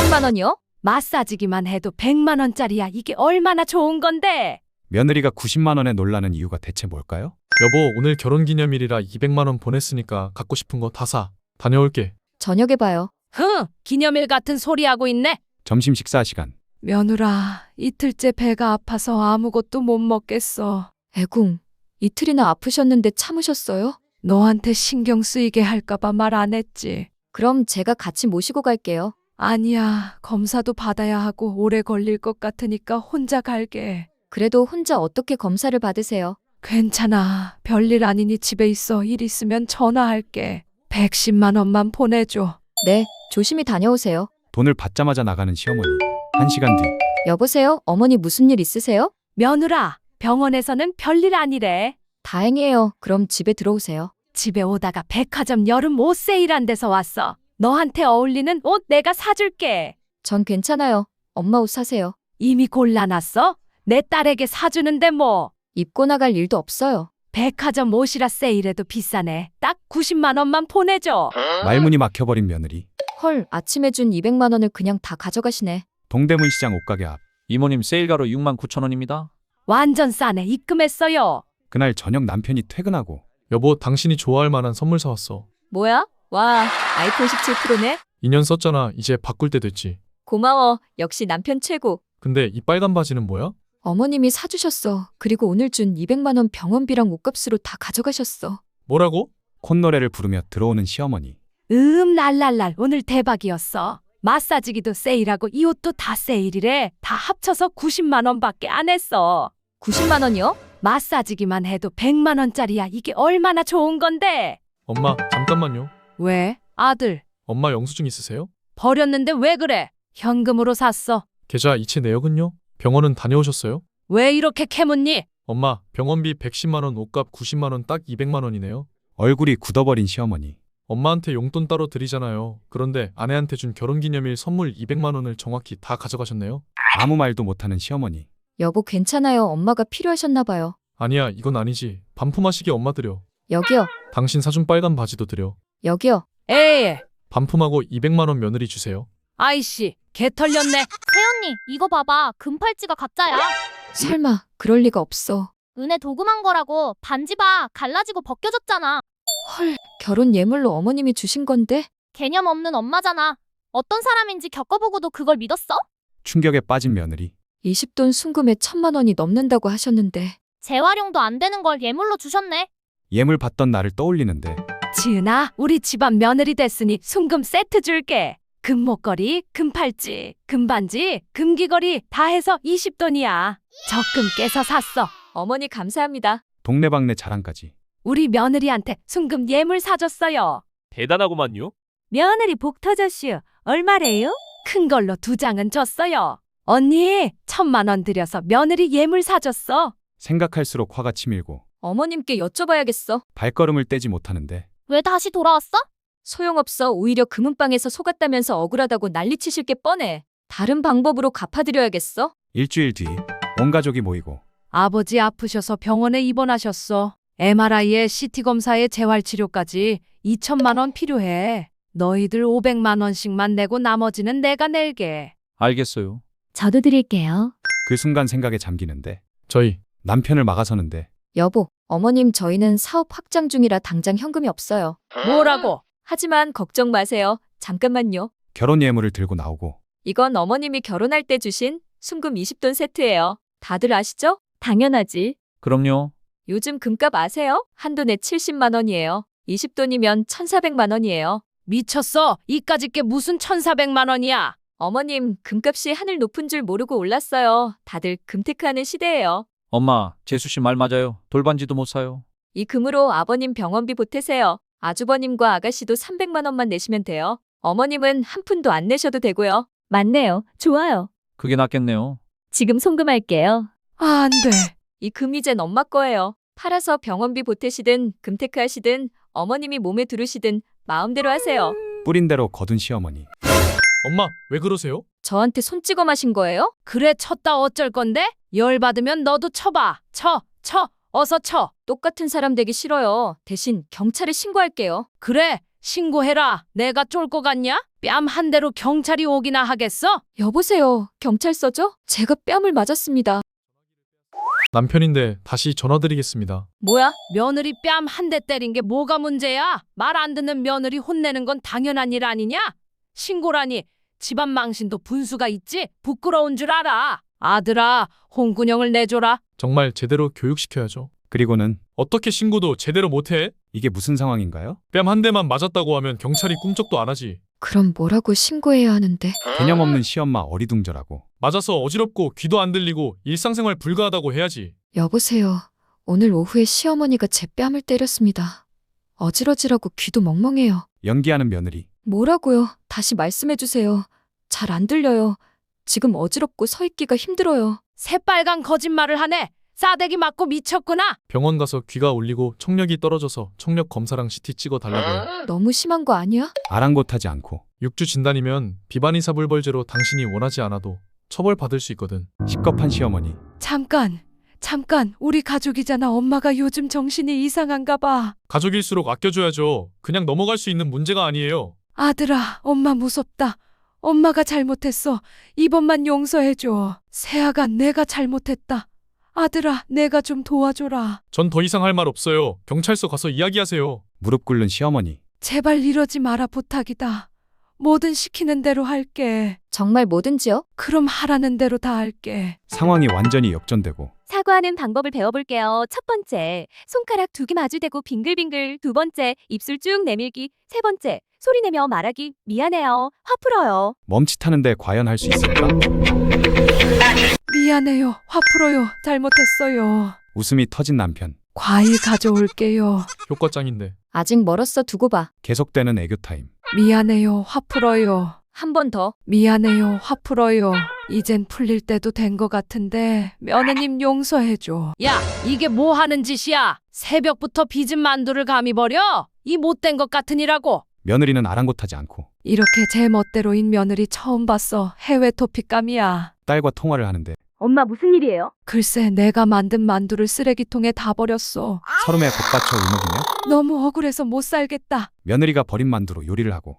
200만 원이요? 마사지기만 해도 100만 원짜리야. 이게 얼마나 좋은 건데. 며느리가 90만 원에 놀라는 이유가 대체 뭘까요? 여보, 오늘 결혼기념일이라 200만 원 보냈으니까 갖고 싶은 거 다 사. 다녀올게. 저녁에 봐요. 기념일 같은 소리 하고 있네. 점심 식사 시간. 며느라, 이틀째 배가 아파서 아무것도 못 먹겠어. 애궁, 이틀이나 아프셨는데 참으셨어요? 너한테 신경 쓰이게 할까봐 말 안 했지. 그럼 제가 같이 모시고 갈게요. 아니야, 검사도 받아야 하고 오래 걸릴 것 같으니까 혼자 갈게. 그래도 혼자 어떻게 검사를 받으세요? 괜찮아. 별일 아니니 집에 있어. 일 있으면 전화할게. 110만 원만 보내줘. 네, 조심히 다녀오세요. 돈을 받자마자 나가는 시어머니. 1시간 뒤. 여보세요? 어머니 무슨 일 있으세요? 며느라, 병원에서는 별일 아니래. 다행이에요. 그럼 집에 들어오세요. 집에 오다가 백화점 여름 옷 세일한 데서 왔어. 너한테 어울리는 옷 내가 사줄게. 전 괜찮아요. 엄마 옷 사세요. 이미 골라놨어? 내 딸에게 사주는데 뭐. 입고 나갈 일도 없어요. 백화점 옷이라 세일해도 비싸네. 딱 90만 원만 보내줘. 말문이 막혀버린 며느리. 헐, 아침에 준 200만 원을 그냥 다 가져가시네. 동대문 시장 옷가게 앞. 이모님 세일가로 69,000원입니다. 완전 싸네. 입금했어요. 그날 저녁 남편이 퇴근하고 여보, 당신이 좋아할 만한 선물 사왔어. 뭐야? 와, 아이폰 17 프로네? 2년 썼잖아. 이제 바꿀 때 됐지. 고마워. 역시 남편 최고. 근데 이 빨간 바지는 뭐야? 어머님이 사주셨어. 그리고 오늘 준 200만 원 병원비랑 옷값으로 다 가져가셨어. 뭐라고? 콧노래를 부르며 들어오는 시어머니. 랄랄랄. 오늘 대박이었어. 마사지기도 세일하고 이 옷도 다 세일이래. 다 합쳐서 90만 원밖에 안 했어. 90만 원이요? 마사지기만 해도 100만 원짜리야. 이게 얼마나 좋은 건데. 엄마, 잠깐만요. 왜? 아들, 엄마 영수증 있으세요? 버렸는데 왜 그래? 현금으로 샀어. 계좌 이체 내역은요? 병원은 다녀오셨어요? 왜 이렇게 캐묻니? 엄마, 병원비 110만 원, 옷값 90만 원, 딱 200만 원이네요. 얼굴이 굳어버린 시어머니. 엄마한테 용돈 따로 드리잖아요. 그런데 아내한테 준 결혼기념일 선물 200만 원을 정확히 다 가져가셨네요. 아무 말도 못하는 시어머니. 여보 괜찮아요. 엄마가 필요하셨나 봐요. 아니야, 이건 아니지. 반품하시게 엄마 드려. 여기요. 당신 사준 빨간 바지도 드려. 여기요. 에이, 반품하고 200만 원 며느리 주세요. 아이씨, 개 털렸네. 새언니, 이거 봐봐. 금팔찌가 가짜야. 설마 그럴 리가 없어. 은혜 도금한 거라고. 반지 봐. 갈라지고 벗겨졌잖아. 헐, 결혼 예물로 어머님이 주신 건데? 개념 없는 엄마잖아. 어떤 사람인지 겪어보고도 그걸 믿었어? 충격에 빠진 며느리. 20돈 순금에 1,000만 원이 넘는다고 하셨는데. 재활용도 안 되는 걸 예물로 주셨네. 예물 받던 날을 떠올리는데 지은아, 우리 집안 며느리 됐으니 순금 세트 줄게. 금목걸이, 금팔찌, 금반지, 금귀걸이 다 해서 20돈이야. 적금 깨서 샀어. 어머니 감사합니다. 동네방네 자랑까지. 우리 며느리한테 순금 예물 사줬어요. 대단하구만요. 며느리 복 터졌슈. 얼마래요? 큰 걸로 2장은 줬어요. 언니, 1,000만 원 들여서 며느리 예물 사줬어. 생각할수록 화가 치밀고 어머님께 여쭤봐야겠어. 발걸음을 떼지 못하는데 왜 다시 돌아왔어? 소용없어. 오히려 금은방에서 속았다면서 억울하다고 난리치실 게 뻔해. 다른 방법으로 갚아드려야겠어. 일주일 뒤 온 가족이 모이고 아버지 아프셔서 병원에 입원하셨어. MRI에 CT 검사에 재활치료까지 2,000만 원 필요해. 너희들 500만 원씩만 내고 나머지는 내가 낼게. 알겠어요. 저도 드릴게요. 그 순간 생각에 잠기는데 저희 남편을 막아서는데 여보, 어머님 저희는 사업 확장 중이라 당장 현금이 없어요. 뭐라고? 하지만 걱정 마세요. 잠깐만요. 결혼 예물을 들고 나오고 이건 어머님이 결혼할 때 주신 순금 20돈 세트예요. 다들 아시죠? 당연하지. 그럼요. 요즘 금값 아세요? 한 돈에 70만 원이에요. 20돈이면 1,400만 원이에요. 미쳤어. 이까짓 게 무슨 1,400만 원이야. 어머님, 금값이 하늘 높은 줄 모르고 올랐어요. 다들 금테크하는 시대예요. 엄마, 재수 씨 말 맞아요. 돌반지도 못 사요. 이 금으로 아버님 병원비 보태세요. 아주버님과 아가씨도 300만 원만 내시면 돼요. 어머님은 한 푼도 안 내셔도 되고요. 맞네요. 좋아요. 그게 낫겠네요. 지금 송금할게요. 안 돼. 이 금 이젠 엄마 거예요. 팔아서 병원비 보태시든 금테크 하시든 어머님이 몸에 두르시든 마음대로 하세요. 뿌린 대로 거둔 시어머니. 엄마, 왜 그러세요? 저한테 손 찍어 마신 거예요? 그래, 쳤다 어쩔 건데? 열 받으면 너도 쳐봐. 쳐. 어서 쳐. 똑같은 사람 되기 싫어요. 대신 경찰에 신고할게요. 그래, 신고해라. 내가 쫄 거 같냐? 뺨 한 대로 경찰이 오기나 하겠어? 여보세요. 경찰서죠? 제가 뺨을 맞았습니다. 남편인데 다시 전화드리겠습니다. 뭐야? 며느리 뺨 한 대 때린 게 뭐가 문제야? 말 안 듣는 며느리 혼내는 건 당연한 일 아니냐? 신고라니 집안 망신도 분수가 있지? 부끄러운 줄 알아. 아들아, 홍군형을 내줘라. 정말 제대로 교육시켜야죠. 그리고는 어떻게 신고도 제대로 못해? 이게 무슨 상황인가요? 뺨 한 대만 맞았다고 하면 경찰이 꿈쩍도 안 하지. 그럼 뭐라고 신고해야 하는데? 개념 없는 시엄마 어리둥절하고 맞아서 어지럽고 귀도 안 들리고 일상생활 불가하다고 해야지. 여보세요. 오늘 오후에 시어머니가 제 뺨을 때렸습니다. 어지러지라고 귀도 멍멍해요. 연기하는 며느리. 뭐라고요? 다시 말씀해 주세요. 잘 안 들려요. 지금 어지럽고 서 있기가 힘들어요. 새빨간 거짓말을 하네. 싸대기 맞고 미쳤구나. 병원 가서 귀가 울리고 청력이 떨어져서 청력 검사랑 CT 찍어 달라고요. 너무 심한 거 아니야? 아랑곳하지 않고 6주 진단이면 비반이사불벌죄로 당신이 원하지 않아도 처벌받을 수 있거든. 식겁한 시어머니. 잠깐. 우리 가족이잖아. 엄마가 요즘 정신이 이상한가 봐. 가족일수록 아껴줘야죠. 그냥 넘어갈 수 있는 문제가 아니에요. 아들아, 엄마 무섭다. 엄마가 잘못했어. 이번만 용서해줘. 세아가 내가 잘못했다. 아들아, 내가 좀 도와줘라. 전 더 이상 할 말 없어요. 경찰서 가서 이야기하세요. 무릎 꿇는 시어머니. 제발 이러지 마라. 부탁이다. 뭐든 시키는 대로 할게. 정말 뭐든지요? 그럼 하라는 대로 다 할게. 상황이 완전히 역전되고 사과하는 방법을 배워볼게요. 첫 번째, 손가락 2개 마주대고 빙글빙글. 두 번째, 입술 쭉 내밀기. 세 번째, 소리내며 말하기. 미안해요. 화 풀어요. 멈칫하는데 과연 할 수 있을까? 미안해요. 화 풀어요. 잘못했어요. 웃음이 터진 남편. 과일 가져올게요. 효과 짱인데. 아직 멀었어. 두고 봐. 계속되는 애교 타임. 미안해요. 화 풀어요. 한 번 더. 미안해요. 화 풀어요. 이젠 풀릴 때도 된 것 같은데 며느님 용서해줘. 야, 이게 뭐 하는 짓이야? 새벽부터 빚은 만두를 감히 버려? 이 못된 것 같으니라고. 며느리는 아랑곳하지 않고 이렇게 제 멋대로인 며느리 처음 봤어. 해외 토픽감이야. 딸과 통화를 하는데 엄마 무슨 일이에요? 글쎄, 내가 만든 만두를 쓰레기통에 다 버렸어. 서름에 복받쳐 울먹이며 너무 억울해서 못 살겠다. 며느리가 버린 만두로 요리를 하고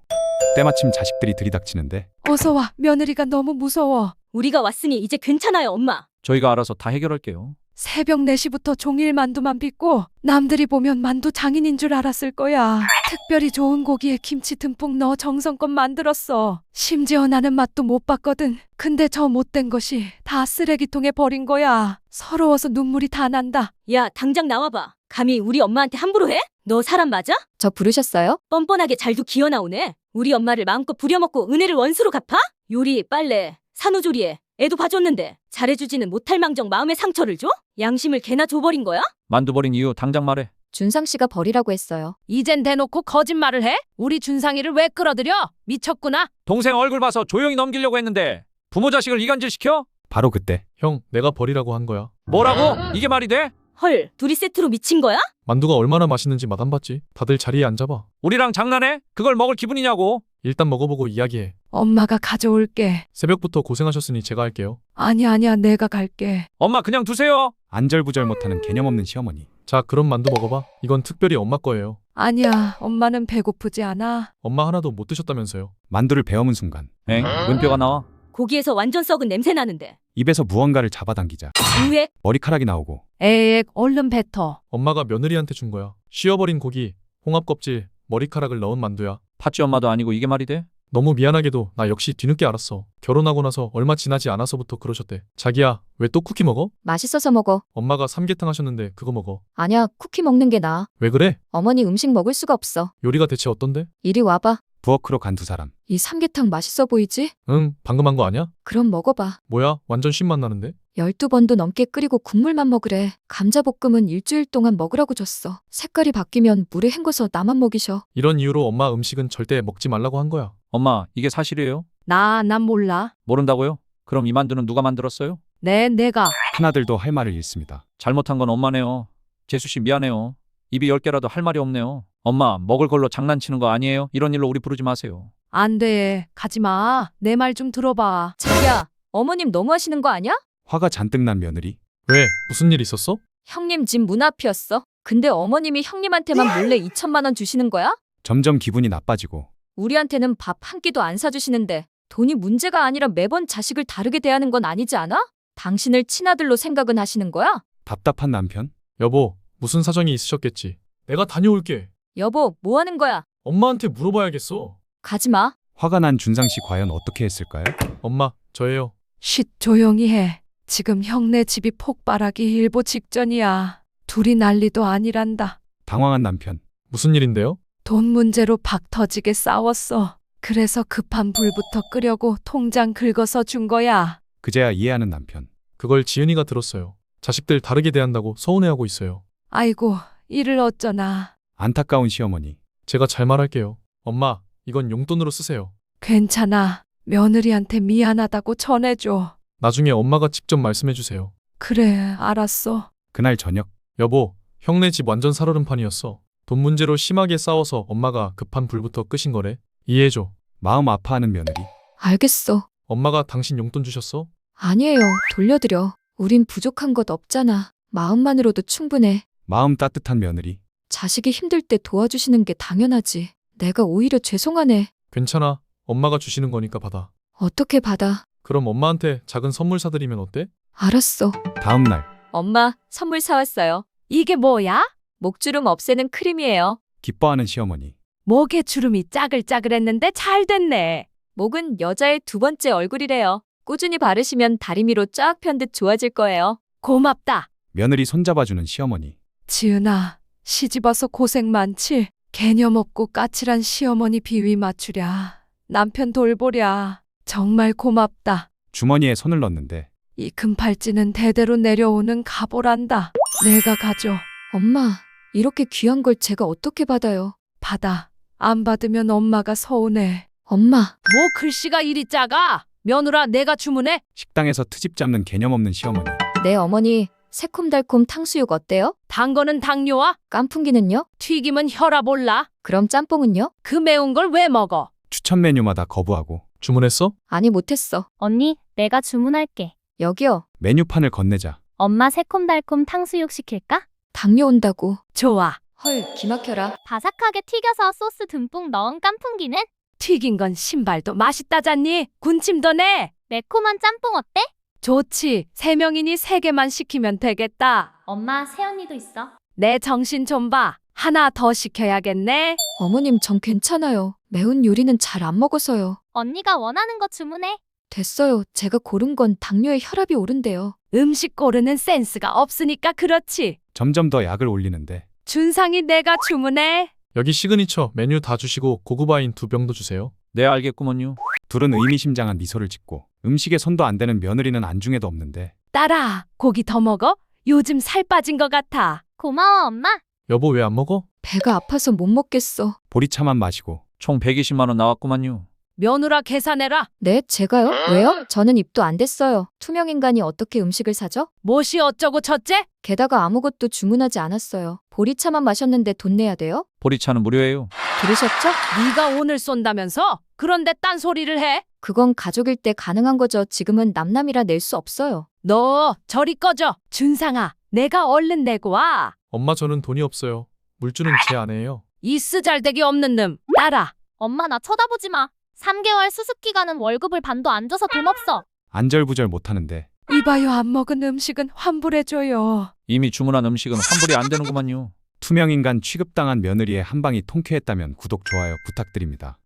때마침 자식들이 들이닥치는데 어서 와. 며느리가 너무 무서워. 우리가 왔으니 이제 괜찮아요, 엄마. 저희가 알아서 다 해결할게요. 새벽 4시부터 종일 만두만 빚고 남들이 보면 만두 장인인 줄 알았을 거야. 특별히 좋은 고기에 김치 듬뿍 넣어 정성껏 만들었어. 심지어 나는 맛도 못 봤거든. 근데 저 못된 것이 다 쓰레기통에 버린 거야. 서러워서 눈물이 다 난다. 야, 당장 나와봐. 감히 우리 엄마한테 함부로 해? 너 사람 맞아? 저 부르셨어요? 뻔뻔하게 잘도 기어 나오네. 우리 엄마를 마음껏 부려먹고 은혜를 원수로 갚아? 요리, 빨래, 산후조리에 애도 봐줬는데 잘해주지는 못할 망정 마음의 상처를 줘? 양심을 개나 줘버린 거야? 만두 버린 이유 당장 말해. 준상 씨가 버리라고 했어요. 이젠 대놓고 거짓말을 해? 우리 준상이를 왜 끌어들여? 미쳤구나. 동생 얼굴 봐서 조용히 넘기려고 했는데 부모 자식을 이간질시켜? 바로 그때 형, 내가 버리라고 한 거야. 뭐라고? 이게 말이 돼? 헐, 둘이 세트로 미친 거야? 만두가 얼마나 맛있는지 맛 안 봤지? 다들 자리에 앉아봐. 우리랑 장난해? 그걸 먹을 기분이냐고? 일단 먹어보고 이야기해. 엄마가 가져올게. 새벽부터 고생하셨으니 제가 할게요. 아니야, 내가 갈게. 엄마 그냥 두세요. 안절부절 못하는 개념 없는 시어머니. 자, 그럼 만두 먹어봐. 이건 특별히 엄마 거예요. 아니야, 엄마는 배고프지 않아. 엄마 하나도 못 드셨다면서요. 만두를 베어문 순간 엥? 은표가 나와. 고기에서 완전 썩은 냄새 나는데. 입에서 무언가를 잡아당기자 왜? 머리카락이 나오고 에엑, 얼른 뱉어. 엄마가 며느리한테 준 거야. 씌어버린 고기, 홍합 껍질, 머리카락을 넣은 만두야. 팥쥐 엄마도 아니고 이게 말이 돼? 너무 미안하게도 나 역시 뒤늦게 알았어. 결혼하고 나서 얼마 지나지 않아서부터 그러셨대. 자기야, 왜 또 쿠키 먹어? 맛있어서 먹어. 엄마가 삼계탕 하셨는데 그거 먹어. 아니야, 쿠키 먹는 게 나아. 왜 그래? 어머니 음식 먹을 수가 없어. 요리가 대체 어떤데? 이리 와봐. 부엌으로 간 두 사람. 이 삼계탕 맛있어 보이지? 응, 방금 한 거 아니야? 그럼 먹어봐. 뭐야, 완전 쉰맛 나는데? 12번도 넘게 끓이고 국물만 먹으래. 감자볶음은 일주일 동안 먹으라고 줬어. 색깔이 바뀌면 물에 헹궈서 나만 먹이셔. 이런 이유로 엄마 음식은 절대 먹지 말라고 한 거야. 엄마 이게 사실이에요? 난 몰라. 모른다고요? 그럼 이 만두는 누가 만들었어요? 내가. 큰아들도 할 말을 잃습니다. 잘못한 건 엄마네요. 재수씨 미안해요. 입이 10개라도 할 말이 없네요. 엄마 먹을 걸로 장난치는 거 아니에요? 이런 일로 우리 부르지 마세요. 안 돼. 가지 마. 내 말 좀 들어봐. 자기야, 어머님 너무하시는 거 아니야? 화가 잔뜩 난 며느리. 왜? 무슨 일 있었어? 형님 집 문 앞이었어. 근데 어머님이 형님한테만 몰래 2천만 원 주시는 거야? 점점 기분이 나빠지고 우리한테는 밥 한 끼도 안 사주시는데 돈이 문제가 아니라 매번 자식을 다르게 대하는 건 아니지 않아? 당신을 친아들로 생각은 하시는 거야? 답답한 남편? 여보, 무슨 사정이 있으셨겠지. 내가 다녀올게. 여보, 뭐 하는 거야? 엄마한테 물어봐야겠어. 가지 마. 화가 난 준상 씨 과연 어떻게 했을까요? 엄마, 저예요. 쉿, 조용히 해. 지금 형네 집이 폭발하기 일보 직전이야. 둘이 난리도 아니란다. 당황한 남편. 무슨 일인데요? 돈 문제로 박 터지게 싸웠어. 그래서 급한 불부터 끄려고 통장 긁어서 준 거야. 그제야 이해하는 남편. 그걸 지은이가 들었어요. 자식들 다르게 대한다고 서운해하고 있어요. 아이고, 이를 어쩌나. 안타까운 시어머니. 제가 잘 말할게요. 엄마, 이건 용돈으로 쓰세요. 괜찮아. 며느리한테 미안하다고 전해줘. 나중에 엄마가 직접 말씀해 주세요. 그래, 알았어. 그날 저녁 여보, 형네 집 완전 살얼음판이었어. 돈 문제로 심하게 싸워서 엄마가 급한 불부터 끄신 거래. 이해해줘. 마음 아파하는 며느리. 알겠어. 엄마가 당신 용돈 주셨어? 아니에요. 돌려드려. 우린 부족한 것 없잖아. 마음만으로도 충분해. 마음 따뜻한 며느리. 자식이 힘들 때 도와주시는 게 당연하지. 내가 오히려 죄송하네. 괜찮아. 엄마가 주시는 거니까 받아. 어떻게 받아? 그럼 엄마한테 작은 선물 사드리면 어때? 알았어. 다음 날 엄마, 선물 사왔어요. 이게 뭐야? 목주름 없애는 크림이에요. 기뻐하는 시어머니. 목에 주름이 짜글짜글했는데 잘 됐네. 목은 여자의 두 번째 얼굴이래요. 꾸준히 바르시면 다리미로 쫙 편 듯 좋아질 거예요. 고맙다. 며느리 손잡아주는 시어머니. 지은아, 시집와서 고생 많지? 개념 없고 까칠한 시어머니 비위 맞추랴. 남편 돌보랴. 정말 고맙다. 주머니에 손을 넣는데 이 금팔찌는 대대로 내려오는 가보란다. 내가 가져. 엄마, 이렇게 귀한 걸 제가 어떻게 받아요? 받아. 안 받으면 엄마가 서운해. 엄마, 뭐 글씨가 이리 작아? 며느라, 내가 주문해? 식당에서 트집 잡는 개념 없는 시어머니. 네 어머니, 새콤달콤 탕수육 어때요? 단 거는 당뇨와 깐풍기는요? 튀김은 혈압 올라. 그럼 짬뽕은요? 그 매운 걸 왜 먹어? 추천 메뉴마다 거부하고 주문했어? 아니, 못했어. 언니, 내가 주문할게. 여기요. 메뉴판을 건네자 엄마 새콤달콤 탕수육 시킬까? 당뇨 온다고. 좋아. 헐, 기막혀라. 바삭하게 튀겨서 소스 듬뿍 넣은 깐풍기는? 튀긴 건 신발도 맛있다잖니. 군침도 내. 매콤한 짬뽕 어때? 좋지. 3명이니 3개만 시키면 되겠다. 엄마, 새언니도 있어. 내 정신 좀 봐. 하나 더 시켜야겠네. 어머님, 전 괜찮아요. 매운 요리는 잘 안 먹어서요. 언니가 원하는 거 주문해. 됐어요. 제가 고른 건 당뇨에 혈압이 오른대요. 음식 고르는 센스가 없으니까 그렇지. 점점 더 약을 올리는데 준상이 내가 주문해. 여기 시그니처 메뉴 다 주시고 고급 와인 2병도 주세요. 네, 알겠구먼요. 둘은 의미심장한 미소를 짓고 음식에 손도 안 대는 며느리는 안중에도 없는데 딸아, 고기 더 먹어? 요즘 살 빠진 것 같아. 고마워, 엄마. 여보, 왜 안 먹어? 배가 아파서 못 먹겠어. 보리차만 마시고 총 120만 원 나왔구만요. 며느라 계산해라. 네, 제가요? 왜요? 저는 입도 안 댔어요. 투명인간이 어떻게 음식을 사죠? 못이 어쩌고 저째? 게다가 아무것도 주문하지 않았어요. 보리차만 마셨는데 돈 내야 돼요? 보리차는 무료예요. 들으셨죠? 네가 오늘 쏜다면서? 그런데 딴소리를 해? 그건 가족일 때 가능한 거죠. 지금은 남남이라 낼 수 없어요. 너 저리 꺼져. 준상아, 내가 얼른 내고 와. 엄마, 저는 돈이 없어요. 물주는 제 아내예요. 이 쓰잘데기 없는 놈. 딸아, 엄마, 나 쳐다보지 마. 3개월 수습 기간은 월급을 반도 안 줘서 돈 없어. 안절부절 못하는데 이봐요. 안 먹은 음식은 환불해줘요. 이미 주문한 음식은 환불이 안 되는구만요. 투명인간 취급당한 며느리의 한방이 통쾌했다면 구독 좋아요 부탁드립니다.